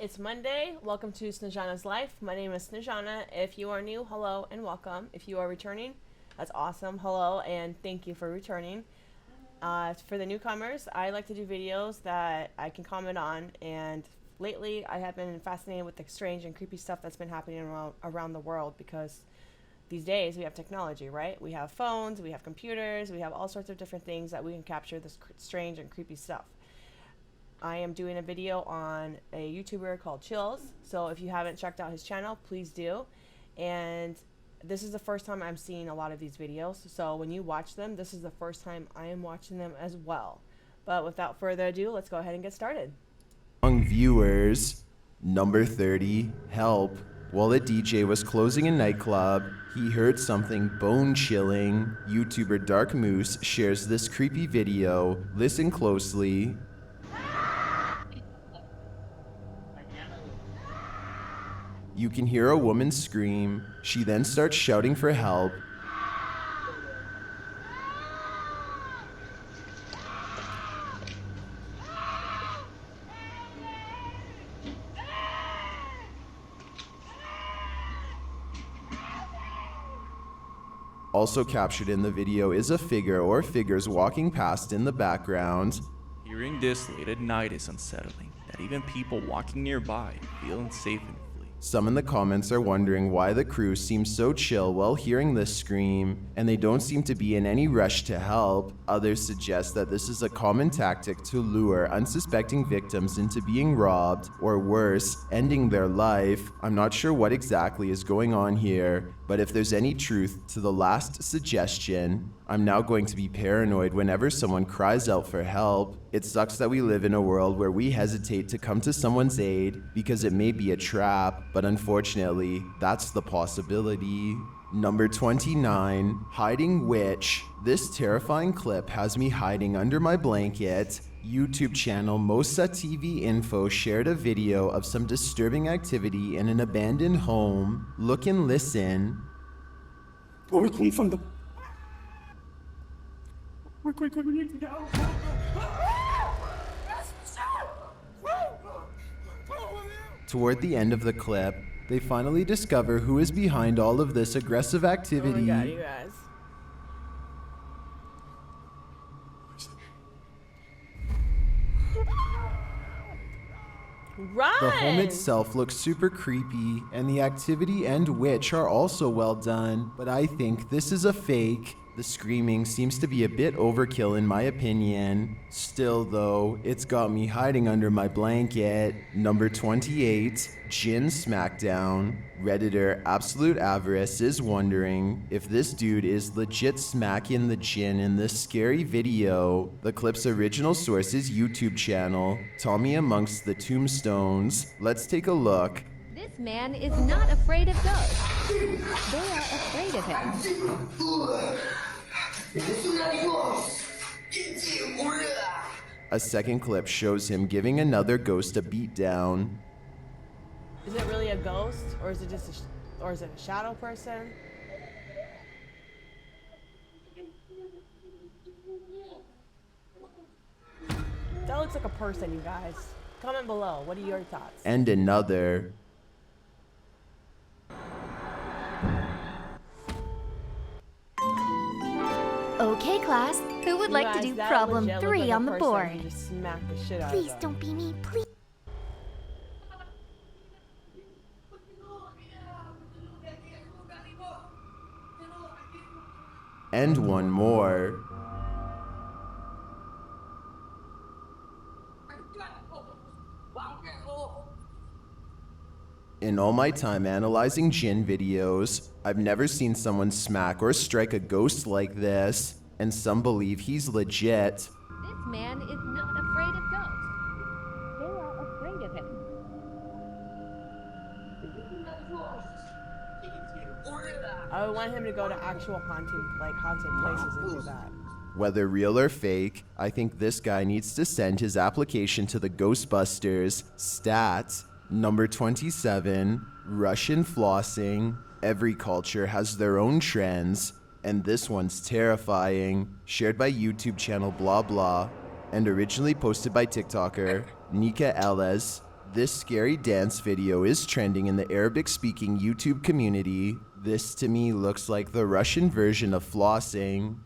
it's Monday. Welcome to Snezhana's Life. My name is Snezhana. If you are new, hello and welcome. If you are returning, that's awesome. Hello and thank you for returning. For the newcomers, I like to do videos that I can comment on, and lately I have been fascinated with the strange and creepy stuff that's been happening around the world, because these days we have technology, right? We have phones, we have computers, we have all sorts of different things that we can capture this strange and creepy stuff. I am doing a video on a YouTuber called Chills, so if you haven't checked out his channel, please do. And this is the first time I'm seeing a lot of these videos, so when you watch them, this is the first time I am watching them as well. But without further ado, let's go ahead and get started. Among viewers, number 30, help. While a DJ was closing a nightclub, he heard something bone-chilling. YouTuber Dark Moose shares this creepy video. Listen closely. You can hear a woman scream. She then starts shouting for help. Also captured in the video is a figure or figures walking past in the background. Hearing this late at night is unsettling, that even people walking nearby feel unsafe and flee. Some in the comments are wondering why the crew seems so chill while hearing this scream, and they don't seem to be in any rush to help. Others suggest that this is a common tactic to lure unsuspecting victims into being robbed, or worse, ending their life. I'm not sure what exactly is going on here, but if there's any truth to the last suggestion, I'm now going to be paranoid whenever someone cries out for help. It sucks that we live in a world where we hesitate to come to someone's aid because it may be a trap, but unfortunately, that's the possibility. Number 29, hiding witch. This terrifying clip has me hiding under my blanket. YouTube channel Mosa TV Info shared a video of some disturbing activity in an abandoned home. Look and listen. Toward the end of the clip, they finally discover who is behind all of this aggressive activity. Oh my god, you guys. Run! The home itself looks super creepy, and the activity and witch are also well done, but I think this is a fake. The screaming seems to be a bit overkill in my opinion. Still though, it's got me hiding under my blanket. Number 28, Jin Smackdown. Redditor Absolute Avarice is wondering if this dude is legit smacking the Jin in this scary video. The clip's original source is YouTube channel, Tommy Amongst the Tombstones. Let's take a look. This man is not afraid of ghosts. They are afraid of him. A second clip shows him giving another ghost a beatdown. Is it really a ghost, or is it just or is it a shadow person? That looks like a person, you guys. Comment below. What are your thoughts? And another. Okay, class. Who would like to do problem 3 on the board? Please don't be me, please. And one more. In all my time analyzing Jin videos, I've never seen someone smack or strike a ghost like this, and some believe he's legit. This man is not afraid of ghosts. They are afraid of him. I would want him to go to actual haunted places and do that. Whether real or fake, I think this guy needs to send his application to the Ghostbusters. Stats. Number 27, Russian flossing. Every culture has their own trends, and this one's terrifying. Shared by YouTube channel blah blah, and originally posted by TikToker Nika Ellis. This scary dance video is trending in the Arabic-speaking YouTube community. This to me looks like the Russian version of flossing.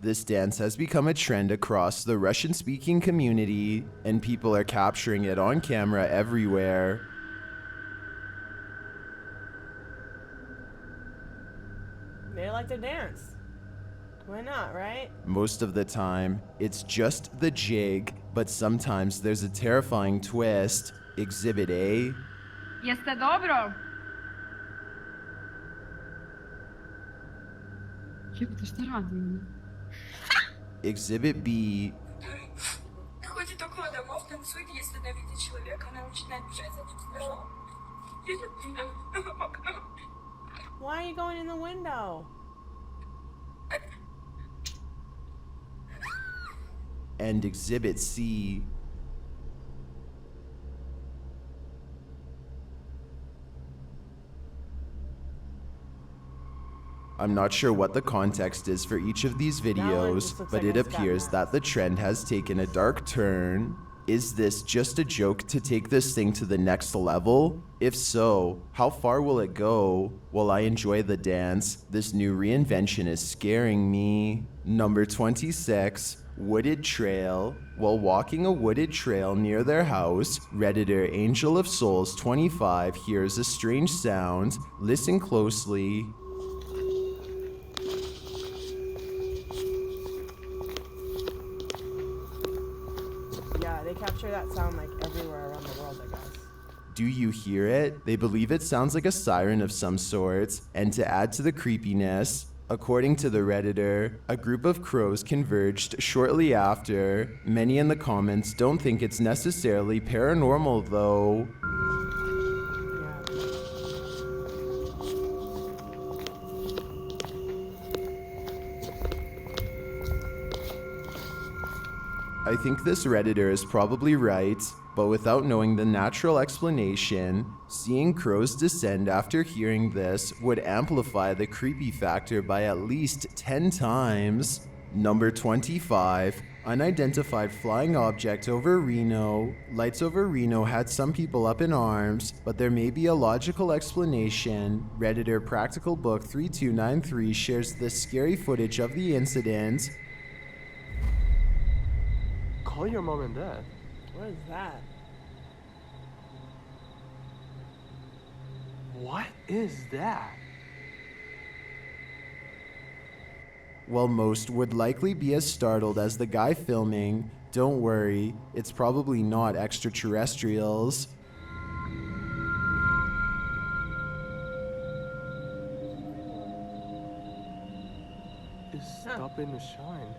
This dance has become a trend across the Russian-speaking community, and people are capturing it on camera everywhere. They like to dance. Why not, right? Most of the time, it's just the jig, but sometimes there's a terrifying twist. Exhibit A. Jeste dobro? Jebote, šta radim? Exhibit B. Chodzi dokładam w ten swój jest na widzi człowieka, nauczyć najprzedzać Why are you going in the window? And Exhibit C. I'm not sure what the context is for each of these videos, but it appears that the trend has taken a dark turn. Is this just a joke to take this thing to the next level? If so, how far will it go? While I enjoy the dance, this new reinvention is scaring me. Number 26. Wooded trail. While walking a wooded trail near their house, Redditor Angel of Souls 25 hears a strange sound. Listen closely. Yeah, they capture that sound like everywhere around the world, I guess. Do you hear it? They believe it sounds like a siren of some sort. And to add to the creepiness, according to the Redditor, a group of crows converged shortly after. Many in the comments don't think it's necessarily paranormal though. I think this Redditor is probably right, but without knowing the natural explanation, seeing crows descend after hearing this would amplify the creepy factor by at least 10 times. Number 25. Unidentified flying object over Reno. Lights over Reno had some people up in arms, but there may be a logical explanation. Redditor Practical Book 3293 shares this scary footage of the incident. Call your mom and dad. What is that? What is that? While most would likely be as startled as the guy filming, don't worry, it's probably not extraterrestrials. It's stopping to shine.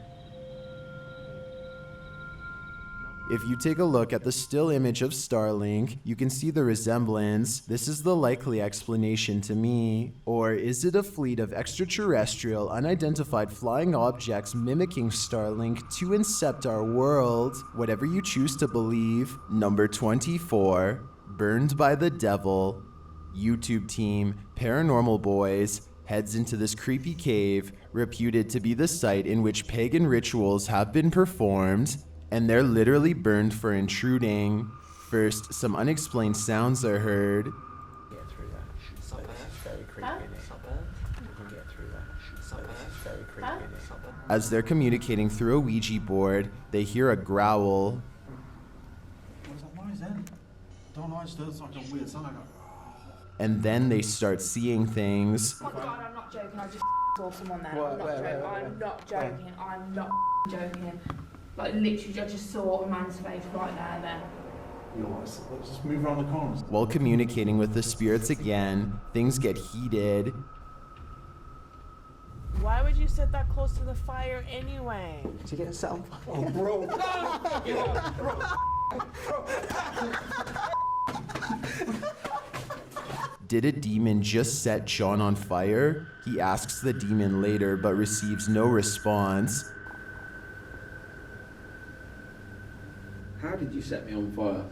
If you take a look at the still image of Starlink, you can see the resemblance. This is the likely explanation to me. Or is it a fleet of extraterrestrial, unidentified flying objects mimicking Starlink to incept our world? Whatever you choose to believe. Number 24. Burned by the Devil. YouTube team, Paranormal Boys, heads into this creepy cave, reputed to be the site in which pagan rituals have been performed. And they're literally burned for intruding. First, some unexplained sounds are heard. Get through that. This is very creepy. We can get through that. This is very creepy. As they're communicating through a Ouija board, they hear a growl. What's that noise then? I don't know, it's just like a weird sound. I go, And then they start seeing things. Oh my god, I'm not joking. I just saw someone there. I'm not joking. I'm not joking. Like literally, I just saw a man's face right there then. you know, let's just move around the corners. While communicating with the spirits again, things get heated. Why would you sit that close to the fire anyway? To get set on fire. Oh, bro. Did a demon just set John on fire? He asks the demon later, but receives no response. How did you set me on fire?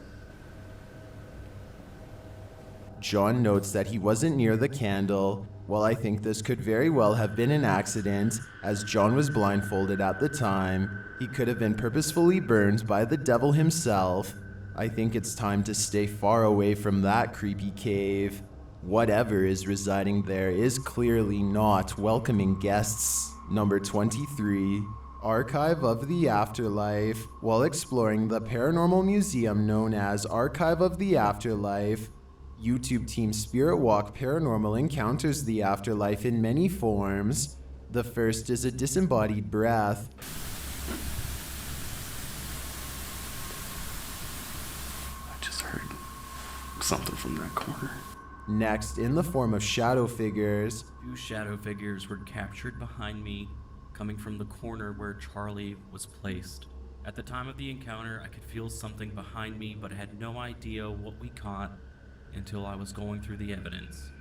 John notes that he wasn't near the candle, While I think this could very well have been an accident, as John was blindfolded at the time, he could have been purposefully burned by the devil himself. I think it's time to stay far away from that creepy cave. Whatever is residing there is clearly not welcoming guests. Number 23. Archive of the Afterlife. While exploring the paranormal museum known as Archive of the Afterlife, YouTube team Spirit Walk Paranormal encounters the afterlife in many forms. The first is a disembodied breath. I just heard something from that corner. Next, in the form of shadow figures. 2 shadow figures were captured behind me, coming from the corner where Charlie was placed. At the time of the encounter, I could feel something behind me, but I had no idea what we caught until I was going through the evidence.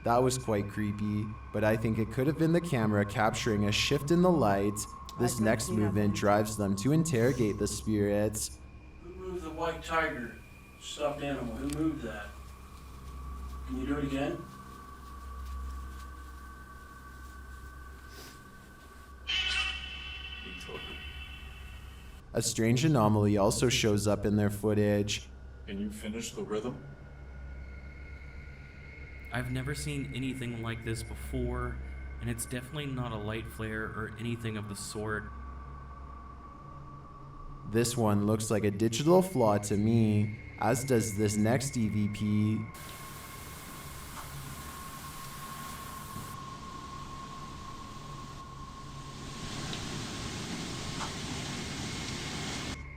That was quite creepy, but I think it could have been the camera capturing a shift in the light. This next movement drives them to interrogate the spirits. Who moved the white tiger stuffed animal? Who moved that? Can you do it again? A strange anomaly also shows up in their footage. Can you finish the rhythm? I've never seen anything like this before, and it's definitely not a light flare or anything of the sort. This one looks like a digital flaw to me, as does this next EVP.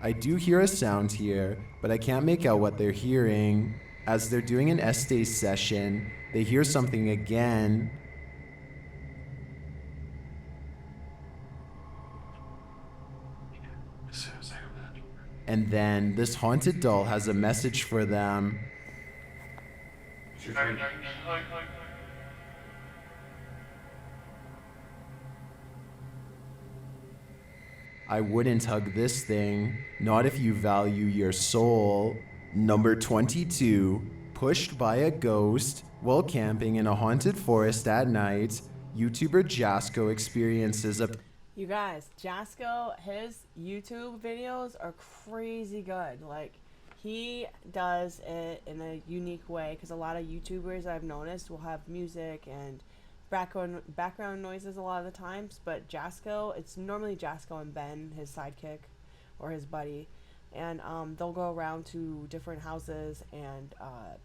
I do hear a sound here, but I can't make out what they're hearing. As they're doing an Estee session, they hear something again. And then this haunted doll has a message for them. I wouldn't hug this thing, not if you value your soul. Number 22, pushed by a ghost while camping in a haunted forest at night. YouTuber Jasko experiences a... You guys, Jasko, his YouTube videos are crazy good. Like, he does it in a unique way, because a lot of YouTubers I've noticed will have music and background noises a lot of the times, but Jasko, it's normally Jasko and Ben, his sidekick, or his buddy, and they'll go around to different houses and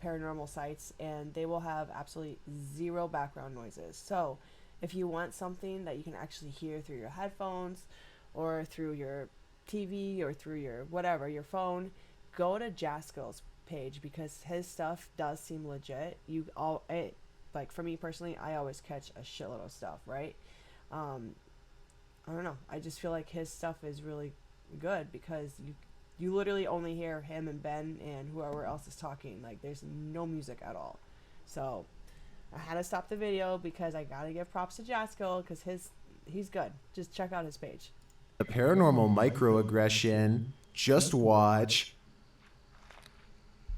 paranormal sites, and they will have absolutely zero background noises. So if you want something that you can actually hear through your headphones or through your TV or through your whatever, your phone, go to Jasko's page, because his stuff does seem legit. Like, for me personally, I always catch a shitload of stuff, right? I don't know. I just feel like his stuff is really good, because you literally only hear him and Ben and whoever else is talking. Like, there's no music at all. So I had to stop the video, because I gotta give props to Jasko, because he's good. Just check out his page. A paranormal microaggression. Just watch.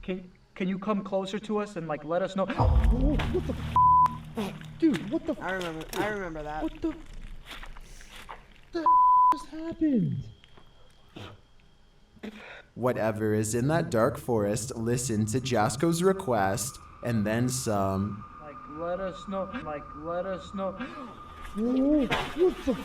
Can you come closer to us and, like, let us know? Oh, what the dude, what the I remember that. What the just happened? Whatever is in that dark forest, listen to Jasko's request, and then some. Like, let us know. Oh, what the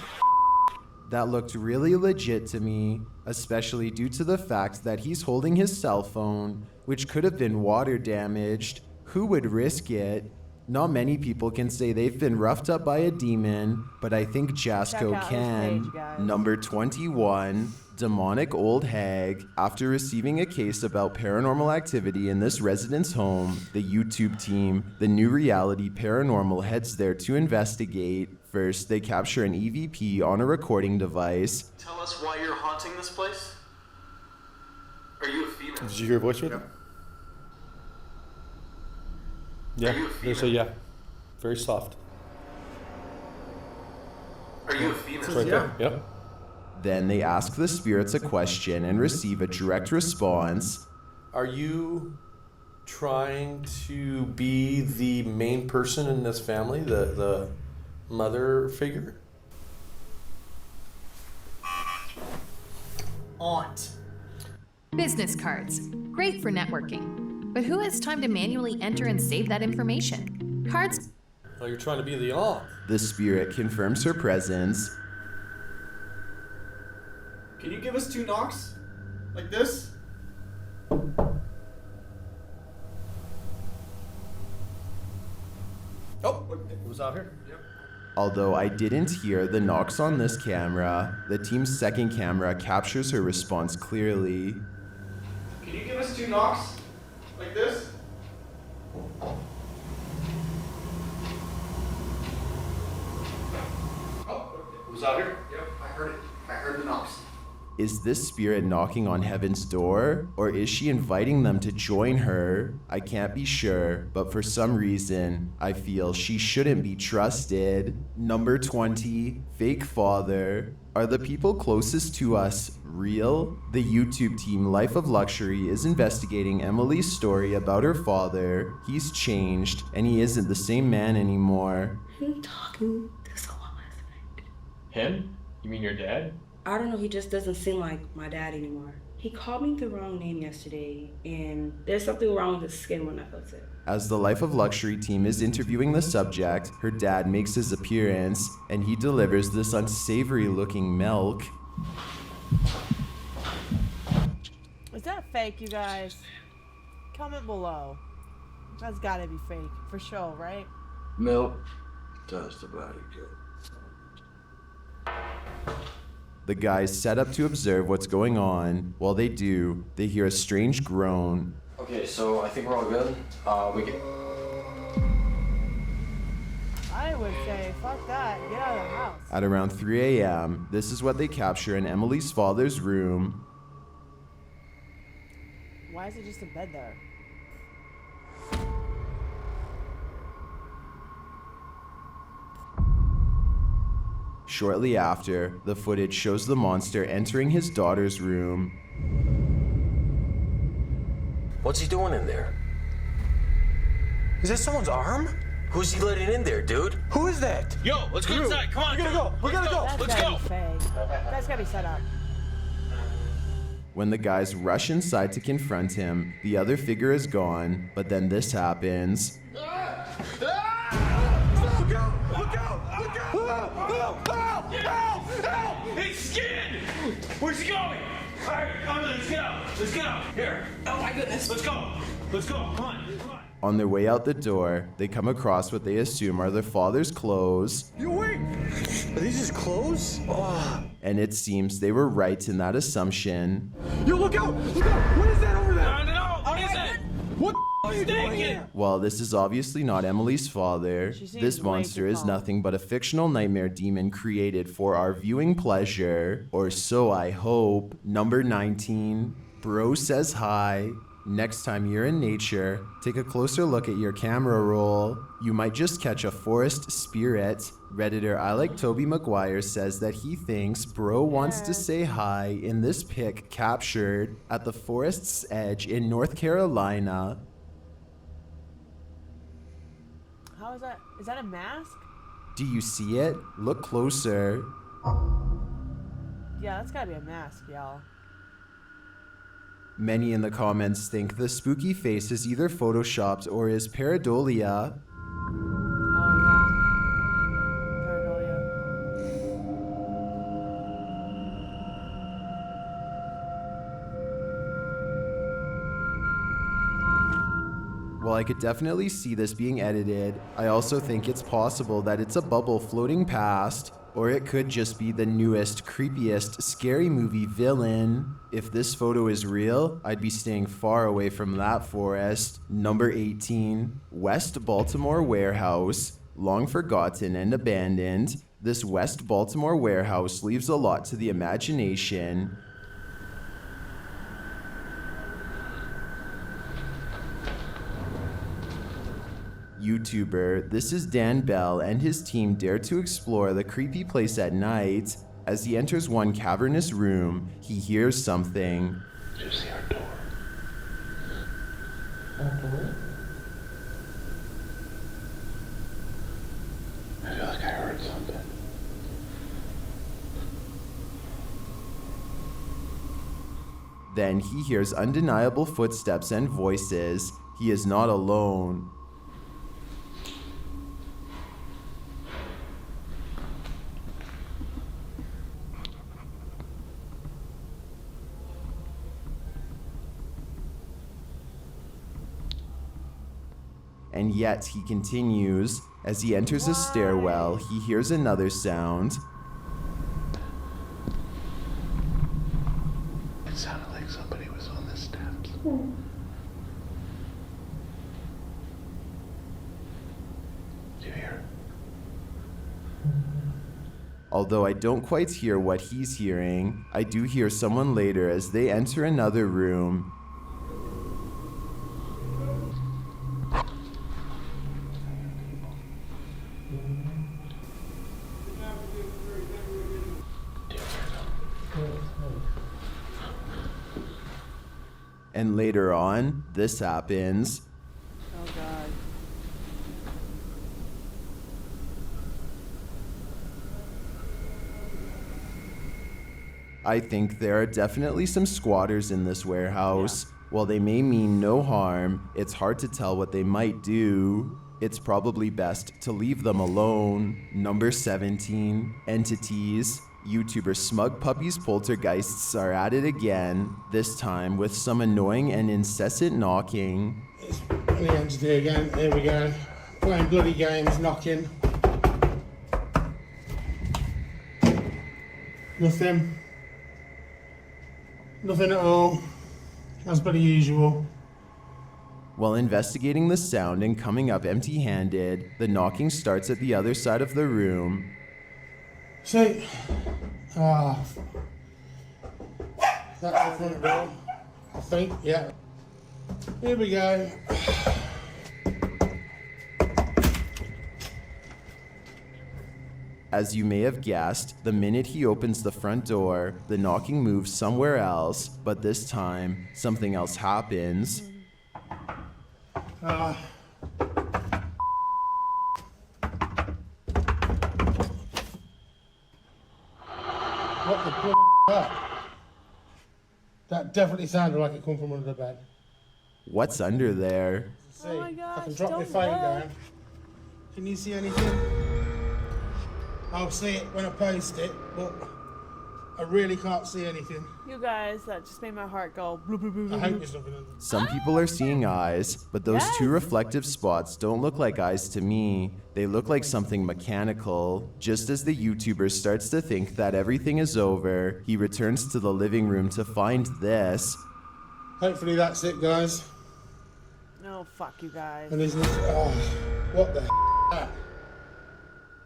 That looked really legit to me, especially due to the fact that he's holding his cell phone, which could have been water damaged. Who would risk it? Not many people can say they've been roughed up by a demon, but I think Jasko can. Number 21, demonic old hag. After receiving a case about paranormal activity in this resident's home, the YouTube team, the New Reality Paranormal, heads there to investigate. First, they capture an EVP on a recording device. Tell us why you're haunting this place? Are you a female? Did you hear a voice with it? Yeah, there's a yeah. Very soft. Are you a female? It's right there, yep. Then they ask the spirits a question and receive a direct response. Are you trying to be the main person in this family, the mother figure? Aunt. Business cards. Great for networking. But who has time to manually enter and save that information? Cards. Oh, you're trying to be the aunt. The spirit confirms her presence. Can you give us 2 knocks? Like this? Oh, it was out here. Yep. Although I didn't hear the knocks on this camera, the team's second camera captures her response clearly. Can you give us 2 knocks? Like this? Oh, it was out here? Yep, I heard it. I heard the knocks. Is this spirit knocking on heaven's door, or is she inviting them to join her? I can't be sure, but for some reason, I feel she shouldn't be trusted. Number 20, fake father. Are the people closest to us real? The YouTube team Life of Luxury is investigating Emily's story about her father. He's changed, and he isn't the same man anymore. Him talking to someone last night. Him? You mean your dad? I don't know, he just doesn't seem like my dad anymore. He called me the wrong name yesterday, and there's something wrong with his skin when I felt it. As the Life of Luxury team is interviewing the subject, her dad makes his appearance, and he delivers this unsavory-looking milk. Is that fake, you guys? Comment below. That's gotta be fake, for sure, right? Milk does the body good. The guys set up to observe what's going on. While they do, they hear a strange groan. Okay, so I think we're all good. We can. I would say, fuck that, get out of the house. At around 3 a.m., this is what they capture in Emily's father's room. Why is it just a bed there? Shortly after, the footage shows the monster entering his daughter's room. What's he doing in there? Is that someone's arm? Who's he letting in there, dude? Who is that? Yo, let's go inside. Come on. We gotta go. We gotta go. That's Let's gotta go. be fake. That's gotta be set up. When the guys rush inside to confront him, the other figure is gone, but then this happens. Look out! Look out! Look out! Help! Help! Help! Help! It's skin! Where's he going? All right, let's get out. Let's get out. Here. Oh my goodness. Let's go. Let's go. Come on. Come on. On their way out the door, they come across what they assume are their father's clothes. You wait! Are these his clothes? Oh. And it seems they were right in that assumption. Yo, look out! Look out! What is that over there? I don't know. What is it? What are you doing here? While this is obviously not Emily's father, this monster is nothing but a fictional nightmare demon created for our viewing pleasure, or so I hope. Number 19, Bro Says Hi. Next time you're in nature, take a closer look at your camera roll. You might just catch a forest spirit. Redditor I Like Toby Maguire says that he thinks Bro wants to say hi in this pic captured at the forest's edge in North Carolina. How is that? Is that a mask? Do you see it? Look closer. Yeah, that's gotta be a mask, y'all. Many in the comments think the spooky face is either photoshopped or is pareidolia. While I could definitely see this being edited, I also think it's possible that it's a bubble floating past, or it could just be the newest, creepiest, scary movie villain. If this photo is real, I'd be staying far away from that forest. Number 18, West Baltimore warehouse. Long forgotten and abandoned, this West Baltimore warehouse leaves a lot to the imagination. YouTuber, this is Dan Bell and his team dare to explore the creepy place at night. As he enters one cavernous room, he hears something. Did you see our door? Then he hears undeniable footsteps and voices. He is not alone. And yet he continues. As he enters a stairwell, he hears another sound. It sounded like somebody was on the steps. Do you hear? Although I don't quite hear what he's hearing, I do hear someone later as they enter another room. And later on, this happens. Oh God. I think there are definitely some squatters in this warehouse. While they may mean no harm, it's hard to tell what they might do. It's probably best to leave them alone. Number 17, entities. YouTuber Smug Puppy's poltergeists are at it again, this time with some annoying and incessant knocking. It's the entity again, here we go. Playing bloody games, knocking. Nothing. Nothing at all. As per the usual. While investigating the sound and coming up empty-handed, the knocking starts at the other side of the room. See, that's the front door, I think, yeah. Here we go. As you may have guessed, the minute he opens the front door, the knocking moves somewhere else, but this time, something else happens. What the fuck that? That definitely sounded like it come from under the bed. What's under there? See, I can drop my phone down. Can you see anything? I'll see it when I post it, but I really can't see anything. You guys, that just made my heart go. Bloop, bloop, bloop, I hope bloop. there's nothing under. Some people are seeing eyes, but those Yes. two reflective spots don't look like eyes to me. They look like something mechanical. Just as the YouTuber starts to think that everything is over, he returns to the living room to find this. Hopefully that's it, guys. No, fuck you guys. And there's what the that?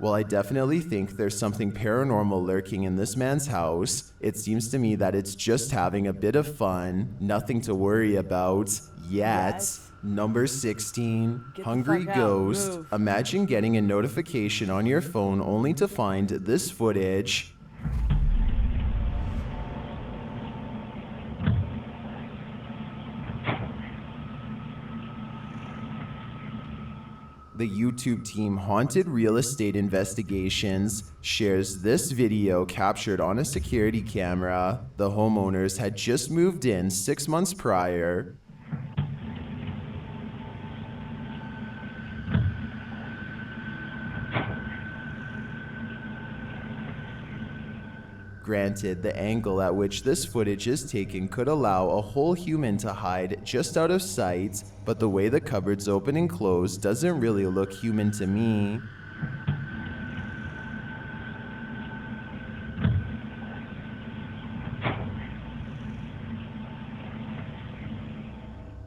Well, I definitely think there's something paranormal lurking in this man's house. It seems to me that it's just having a bit of fun, nothing to worry about yet. Yes. Number 16, Get the Hungry fuck out. Ghost. Move. Imagine getting a notification on your phone only to find this footage. The YouTube team Haunted Real Estate Investigations shares this video captured on a security camera. The homeowners had just moved in 6 months prior. Granted, the angle at which this footage is taken could allow a whole human to hide just out of sight, but the way the cupboards open and close doesn't really look human to me.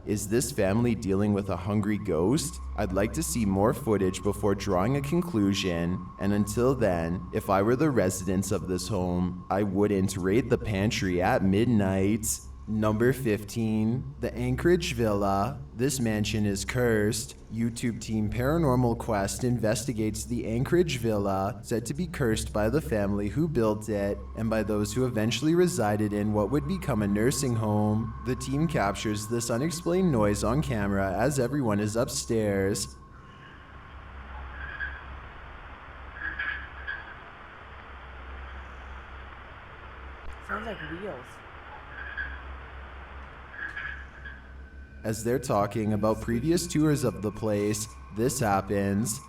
Is this family dealing with a hungry ghost? I'd like to see more footage before drawing a conclusion, and until then, if I were the residents of this home, I wouldn't raid the pantry at midnight. Number 15, the Anchorage Villa. This mansion is cursed. YouTube team Paranormal Quest investigates the Anchorage Villa, said to be cursed by the family who built it and by those who eventually resided in what would become a nursing home. The team captures this unexplained noise on camera as everyone is upstairs. Sounds like wheels. As they're talking about previous tours of the place, this happens.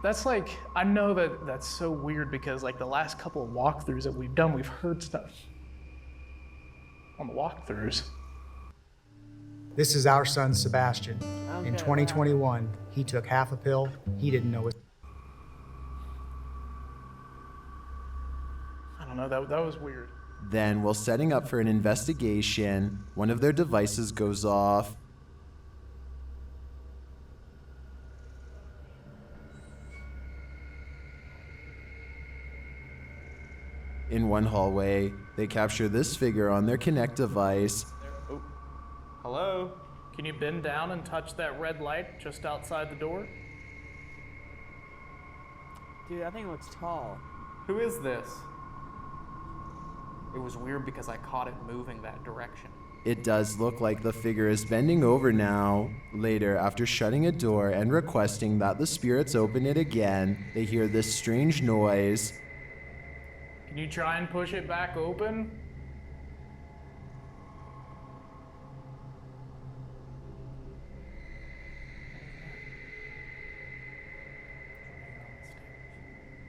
That's like, I know that that's so weird because like the last couple of walkthroughs that we've done, we've heard stuff on the walkthroughs. This is our son, Sebastian. In 2021, he took half a pill. He didn't know it. I don't know, that was weird. Then, while setting up for an investigation, one of their devices goes off. In one hallway, they capture this figure on their Kinect device. Oh. Hello? Can you bend down and touch that red light just outside the door? Dude, that thing looks tall. Who is this? It was weird because I caught it moving that direction. It does look like the figure is bending over now. Later, after shutting a door and requesting that the spirits open it again, they hear this strange noise. Can you try and push it back open?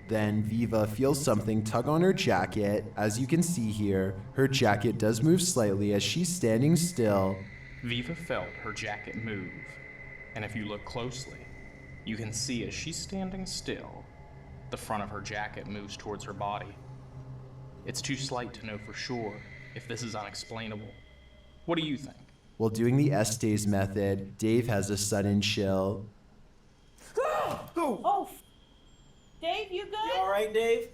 Then Viva feels something tug on her jacket. As you can see here, her jacket does move slightly as she's standing still. Viva felt her jacket move, and if you look closely, you can see as she's standing still, the front of her jacket moves towards her body. It's too slight to know for sure if this is unexplainable. What do you think? While doing the Estes method, Dave has a sudden chill. Oh, Dave, you good? You alright, Dave?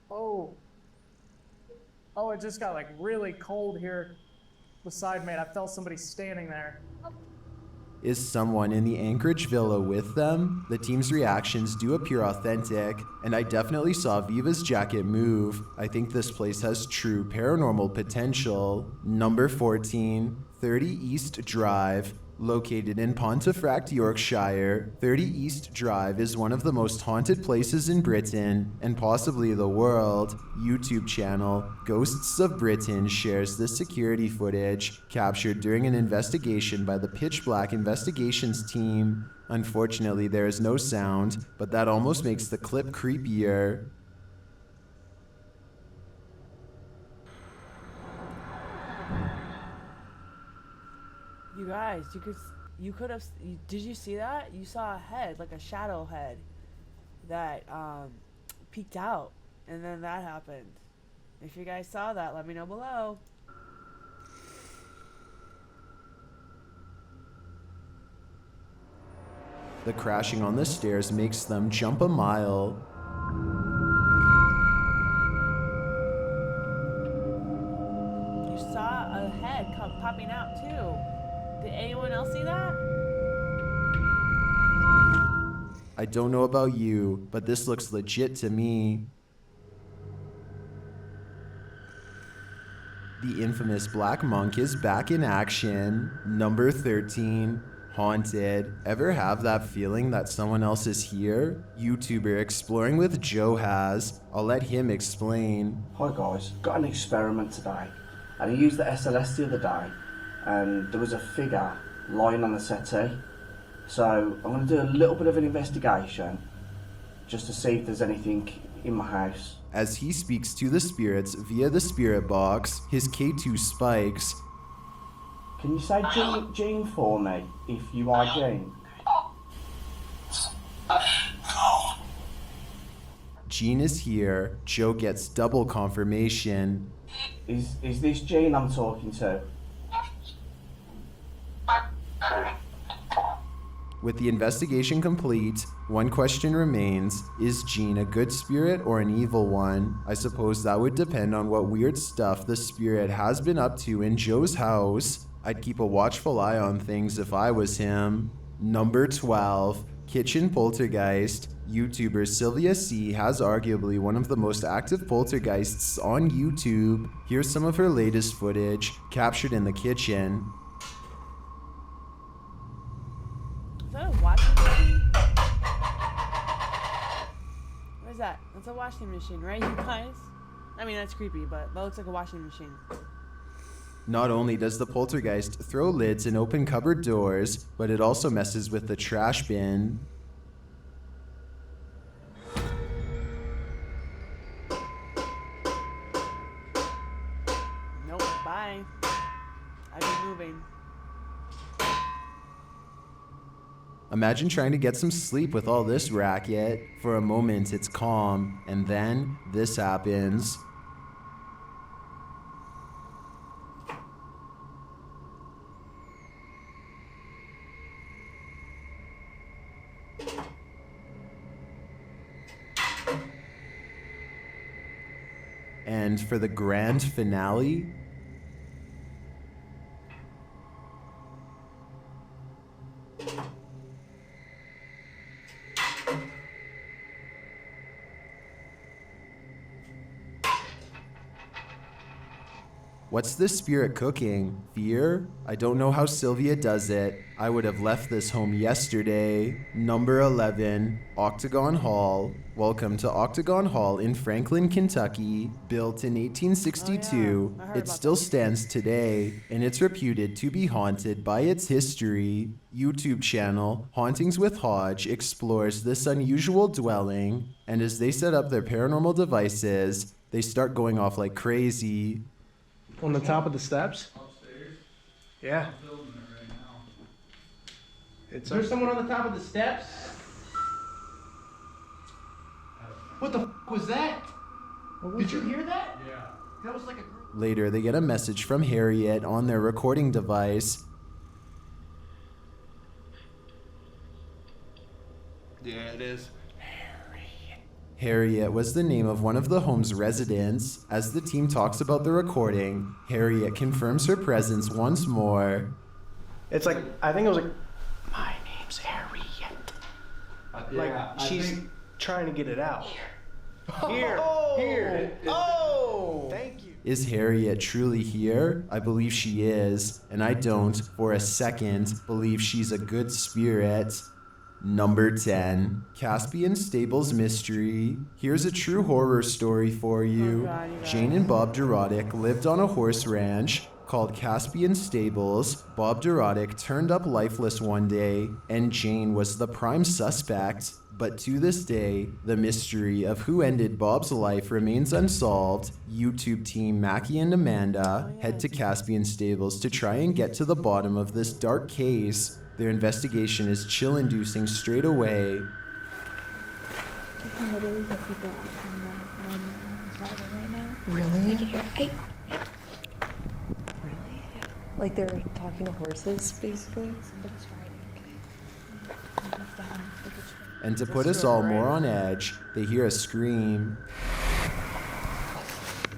Oh, it just got like really cold here beside me and I felt somebody standing there. Is someone in the Anchorage villa with them? The team's reactions do appear authentic, and I definitely saw Viva's jacket move. I think this place has true paranormal potential. Number 14, 30 East Drive. Located in Pontefract, Yorkshire, 30 East Drive is one of the most haunted places in Britain and possibly the world. YouTube channel Ghosts of Britain shares this security footage captured during an investigation by the Pitch Black Investigations team. Unfortunately, there is no sound, but that almost makes the clip creepier. You guys, you could have. Did you see that? You saw a head, like a shadow head, that peeked out, and then that happened. If you guys saw that, let me know below. The crashing on the stairs makes them jump a mile. You saw a head popping out too. Did anyone else see that? I don't know about you, but this looks legit to me. The infamous Black Monk is back in action. Number 13, haunted. Ever have that feeling that someone else is here? YouTuber Exploring with Joe has. I'll let him explain. Hi guys, got an experiment today. And I used the SLS the other day, and there was a figure lying on the settee. So I'm going to do a little bit of an investigation just to see if there's anything in my house. As he speaks to the spirits via the spirit box, his K2 spikes. Can you say Jean for me, if you are Jean? Jean is here. Joe gets double confirmation. Is this Jean I'm talking to? With the investigation complete, one question remains. Is Jean a good spirit or an evil one? I suppose that would depend on what weird stuff the spirit has been up to in Joe's house. I'd keep a watchful eye on things if I was him. Number 12, Kitchen Poltergeist. YouTuber Sylvia C has arguably one of the most active poltergeists on YouTube. Here's some of her latest footage, captured in the kitchen. Is that a washing machine? What is that? That's a washing machine, right, you guys? I mean, that's creepy, but that looks like a washing machine. Not only does the poltergeist throw lids and open cupboard doors, but it also messes with the trash bin. Nope, bye. I've been moving. Imagine trying to get some sleep with all this racket. For a moment, it's calm, and then this happens. And for the grand finale, what's this spirit cooking? Fear? I don't know how Sylvia does it. I would have left this home yesterday. Number 11, Octagon Hall. Welcome to Octagon Hall in Franklin, Kentucky. Built in 1862, it still stands today, and it's reputed to be haunted by its history. YouTube channel Hauntings with Hodge explores this unusual dwelling, and as they set up their paranormal devices, they start going off like crazy. On the top of the steps? Upstairs. Yeah. I'm building it right now. It's Is there someone on the top of the steps? What the f was that? Did you hear that? Yeah. That was like a group. Later, they get a message from Harriet on their recording device. Yeah, it is. Harriet was the name of one of the home's residents. As the team talks about the recording, Harriet confirms her presence once more. It's like, I think it was like, my name's Harriet. Like, she's trying to get it out. Here. Oh! Thank you. Is Harriet truly here? I believe she is, and I don't, for a second, believe she's a good spirit. Number 10, Caspian Stables Mystery. Here's a true horror story for you. Jane and Bob Dorodic lived on a horse ranch called Caspian Stables. Bob Dorodic turned up lifeless one day, and Jane was the prime suspect. But to this day, the mystery of who ended Bob's life remains unsolved. YouTube team Mackie and Amanda head to Caspian Stables to try and get to the bottom of this dark case. Their investigation is chill-inducing straight away. You can literally hear people on the driving right now. Really? You can hear, hey. Really? Yeah. Like they're talking to horses, basically? Somebody's riding. And to put us all more on edge, they hear a scream.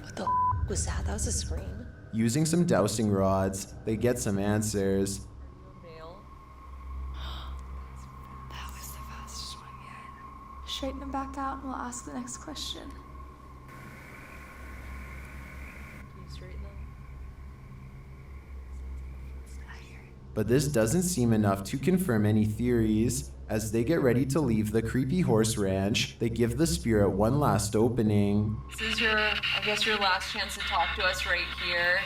What the was that? That was a scream. Using some dowsing rods, they get some answers. That was the fastest one yet. Straighten them back out and we'll ask the next question. Can you straighten them? But this doesn't seem enough to confirm any theories. As they get ready to leave the creepy horse ranch, they give the spirit one last opening. This is your last chance to talk to us right here.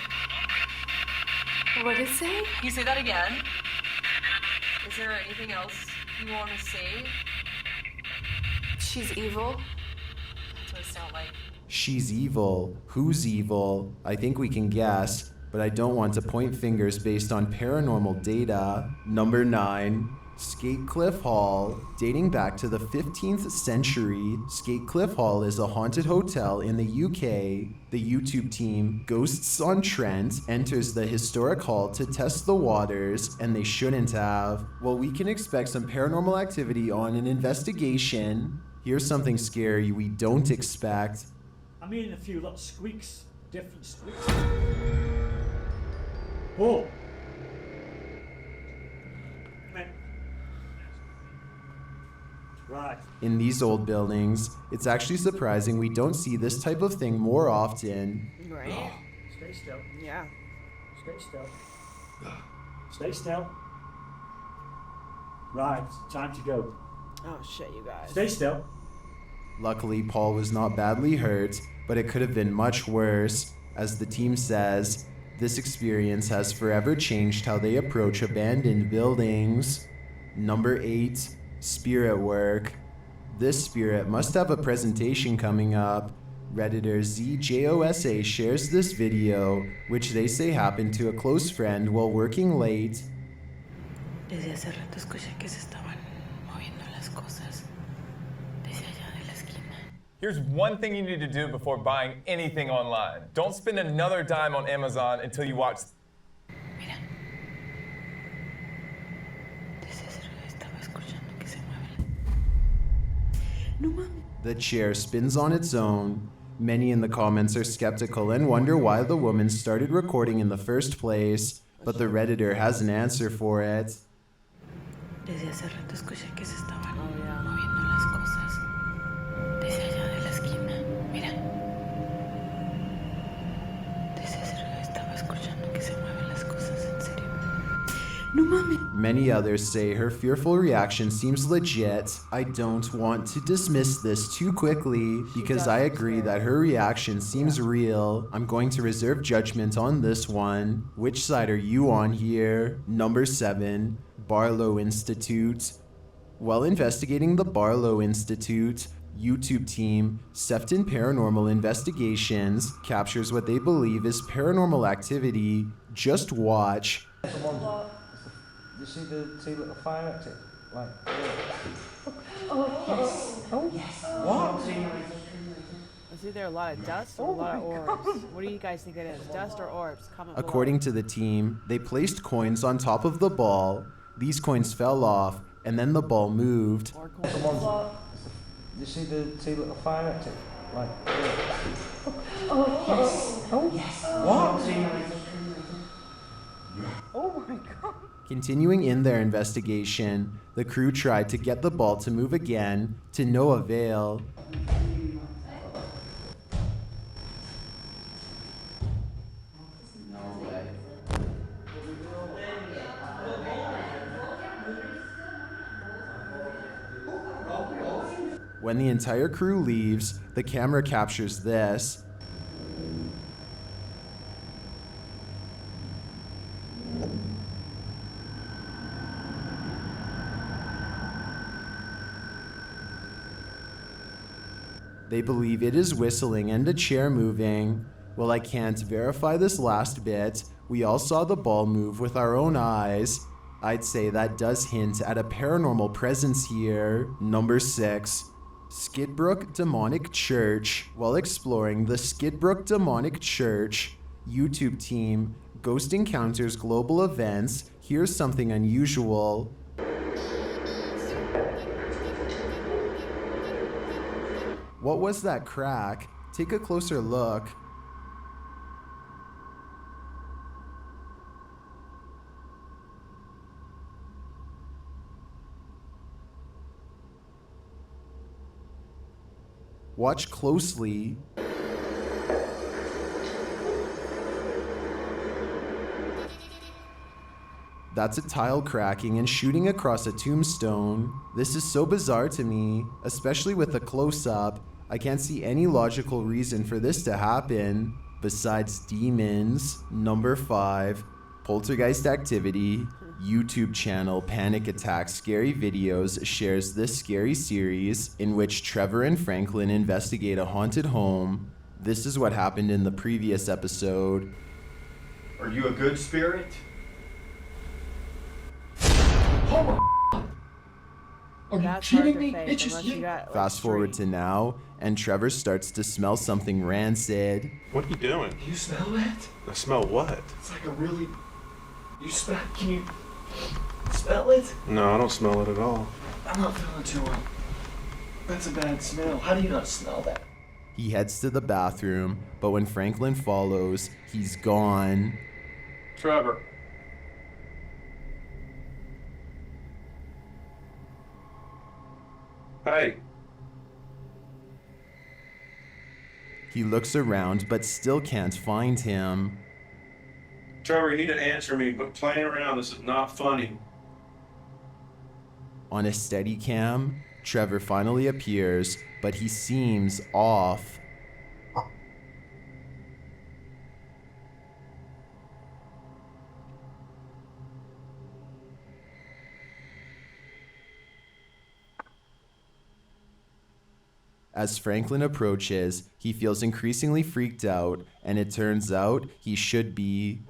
What did it say? Can you say that again? Is there anything else you want to say? She's evil. That's what it sounds like. She's evil. Who's evil? I think we can guess, but I don't want to point fingers based on paranormal data. Number 9. Skatecliff Hall. Dating back to the 15th century, Skatecliff Hall is a haunted hotel in the UK. The YouTube team, Ghosts on Trent, enters the historic hall to test the waters, and they shouldn't have. Well, we can expect some paranormal activity on an investigation. Here's something scary we don't expect. I'm hearing a few little squeaks, different squeaks. Oh! Right. In these old buildings, it's actually surprising we don't see this type of thing more often. Right? Stay still. Yeah. Stay still. Stay still. Right, time to go. Oh shit, you guys. Stay still. Luckily, Paul was not badly hurt, but it could have been much worse. As the team says, This experience has forever changed how they approach abandoned buildings. Number 8, spirit work. This spirit must have a presentation coming up. Redditor ZJOSA shares this video, which they say happened to a close friend while working late. Desde hace rato escuché que se estaban moviendo las cosas desde allá de la esquina. Here's one thing you need to do before buying anything online. Don't spend another dime on Amazon until you watch. Mira. Desde hace rato estaba escuchando que se mueven. No mames. The chair spins on its own. Many in the comments are skeptical and wonder why the woman started recording in the first place, but the Redditor has an answer for it. Desde hace rato escuché que se estaban moviendo las cosas desde allá de la esquina. Mira. Desde hace rato estaba escuchando que se mueven las cosas, en serio. No mames. Many others say her fearful reaction seems legit. I don't want to dismiss this too quickly because I agree that her reaction seems real. I'm going to reserve judgment on this one. Which side are you on here? Number 7, Barlow Institute. While investigating the Barlow Institute, YouTube team Sefton Paranormal Investigations captures what they believe is paranormal activity. Just watch. You see the two little fire exit? Like, Yes. What? Is either a lot of dust or a lot of orbs? What do you guys think it is? Dust or orbs? Comment below. According to the team, they placed coins on top of the ball. These coins fell off, and then the ball moved. You see the two little fire exit? Like, Yes. What? Oh my god. Continuing in their investigation, the crew tried to get the ball to move again, to no avail. When the entire crew leaves, the camera captures this. They believe it is whistling and a chair moving. Well, I can't verify this last bit. We all saw the ball move with our own eyes. I'd say that does hint at a paranormal presence here. Number 6. Skidbrook Demonic Church. While exploring the Skidbrook Demonic Church, YouTube team Ghost Encounters Global Events hears something unusual. What was that crack? Take a closer look. Watch closely. That's a tile cracking and shooting across a tombstone. This is so bizarre to me, especially with a close-up. I can't see any logical reason for this to happen, besides demons. Number 5, poltergeist activity. YouTube channel Panic Attack Scary Videos shares this scary series in which Trevor and Franklin investigate a haunted home. This is what happened in the previous episode. Are you a good spirit? Are you kidding me? It just Fast forward to now, and Trevor starts to smell something rancid. What are you doing? You smell that? I smell what? It's like a really. You smell? Can you smell it? No, I don't smell it at all. I'm not feeling too well. That's a bad smell. How do you not smell that? He heads to the bathroom, but when Franklin follows, he's gone. Trevor. Hey. He looks around, but still can't find him. Trevor, you need to answer me, but playing around, this is not funny. On a Steadicam, Trevor finally appears, but he seems off. As Franklin approaches, he feels increasingly freaked out, and it turns out he should be...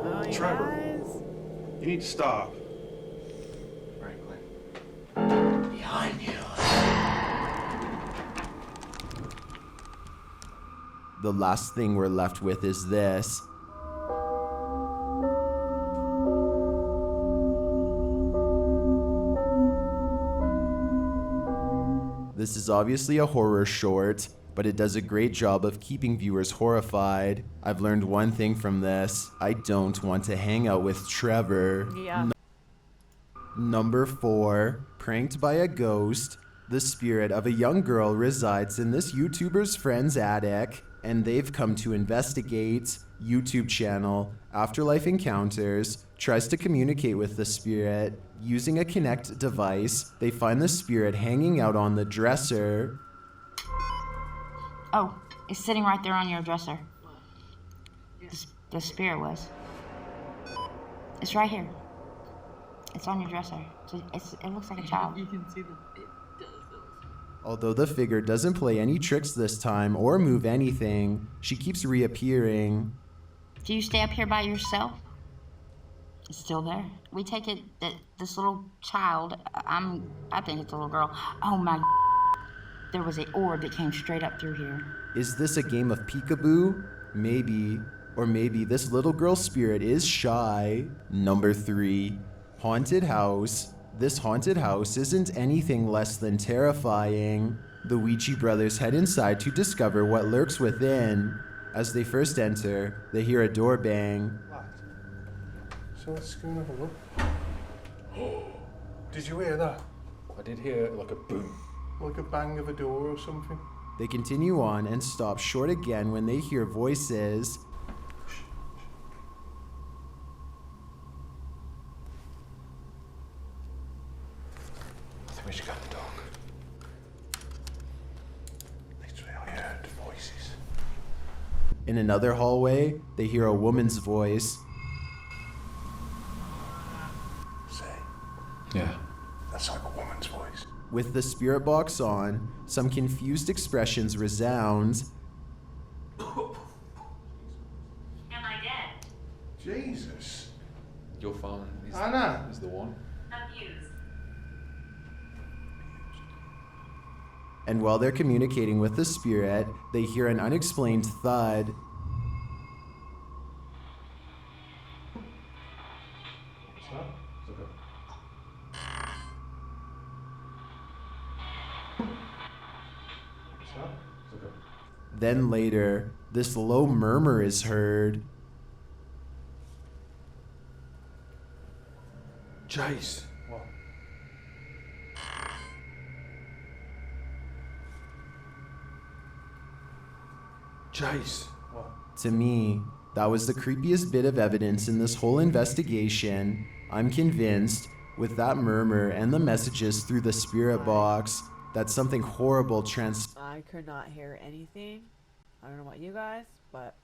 Oh, you Trevor. guys. You need to stop. Franklin. Behind you. The last thing we're left with is this. This is obviously a horror short, but it does a great job of keeping viewers horrified. I've learned one thing from this. I don't want to hang out with Trevor. Yeah. Number 4, pranked by a ghost. The spirit of a young girl resides in this YouTuber's friend's attic, and they've come to investigate. YouTube channel Afterlife Encounters tries to communicate with the spirit. Using a Kinect device, they find the spirit hanging out on the dresser. Oh, it's sitting right there on your dresser. The spirit was. It's right here. It's on your dresser. It looks like a child. You can see them. Although the figure doesn't play any tricks this time or move anything, she keeps reappearing. Do you stay up here by yourself? It's still there. We take it that this little child, I think it's a little girl. Oh my, there was an orb that came straight up through here. Is this a game of peekaboo? Maybe. Or maybe this little girl's spirit is shy. Number 3, haunted house. This haunted house isn't anything less than terrifying. The Ouija brothers head inside to discover what lurks within. As they first enter, they hear a door bang. So let's go and have a look. Did you hear that? I did hear like a boom. Like a bang of a door or something? They continue on and stop short again when they hear voices. I think we should go in the dark. Literally, I heard voices. In another hallway, they hear a woman's voice. Yeah. That's like a woman's voice. With the spirit box on, some confused expressions resound. Am I dead? Jesus. Your phone is, Anna. is the one. Abused. And while they're communicating with the spirit, they hear an unexplained thud. Then later, this low murmur is heard. Jace. What? Jace. What? To me, that was the creepiest bit of evidence in this whole investigation. I'm convinced, with that murmur and the messages through the spirit box, that something horrible I could not hear anything. I don't know about you guys, but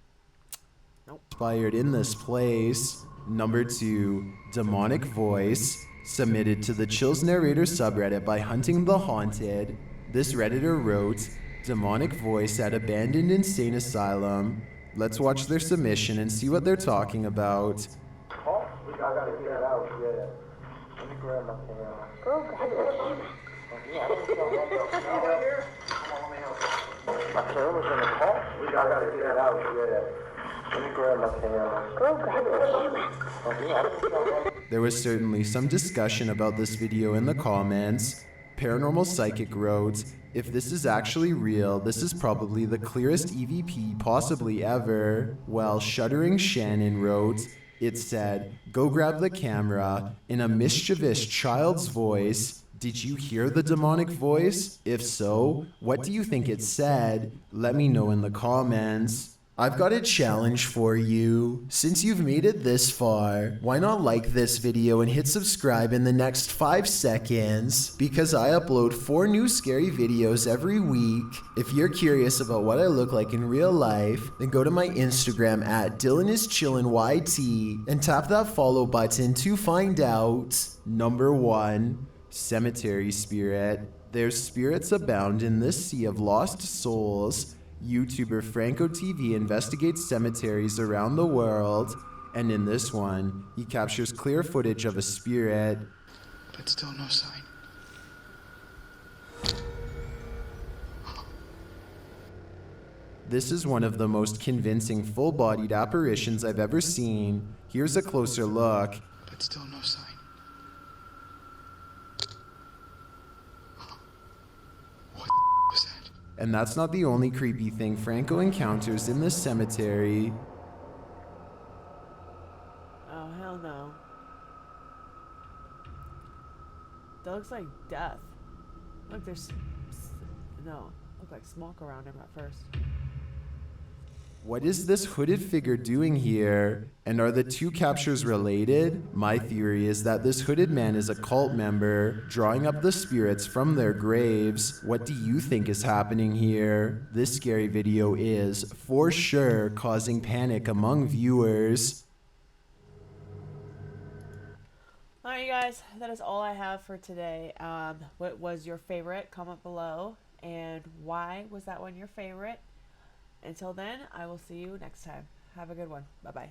nope. transpired in this place. Number 2, demonic voice, submitted to the Chills Narrator subreddit by Hunting the Haunted. This Redditor wrote, demonic voice at abandoned insane asylum. Let's watch their submission and see what they're talking about. Oh, I gotta get it out, yeah. Let me grab my camera. My camera's in the car. I gotta get it out, yeah. Let me grab my camera. There was certainly some discussion about this video in the comments. Paranormal Psychic wrote, if this is actually real, this is probably the clearest EVP possibly ever. While Shuddering Shannon wrote, it said, go grab the camera, in a mischievous child's voice. Did you hear the demonic voice? If so, what do you think it said? Let me know in the comments. I've got a challenge for you. Since you've made it this far, why not like this video and hit subscribe in the next 5 seconds? Because I upload 4 new scary videos every week. If you're curious about what I look like in real life, then go to my Instagram at DylanIsChillinYT and tap that follow button to find out. Number 1. Cemetery Spirit. Their spirits abound in this sea of lost souls. YouTuber Franco TV investigates cemeteries around the world, and in this one, he captures clear footage of a spirit. But still no sign. This is one of the most convincing full-bodied apparitions I've ever seen. Here's a closer look. But still no sign. What was that? And that's not the only creepy thing Franco encounters in this cemetery. Oh, hell no. That looks like death. Look, there's... No. Look like smoke around him at first. What is this hooded figure doing here? And are the two captures related? My theory is that this hooded man is a cult member, drawing up the spirits from their graves. What do you think is happening here? This scary video is, for sure, causing panic among viewers. Alright, you guys, that is all I have for today. What was your favorite? Comment below. And why was that one your favorite? Until then, I will see you next time. Have a good one. Bye-bye.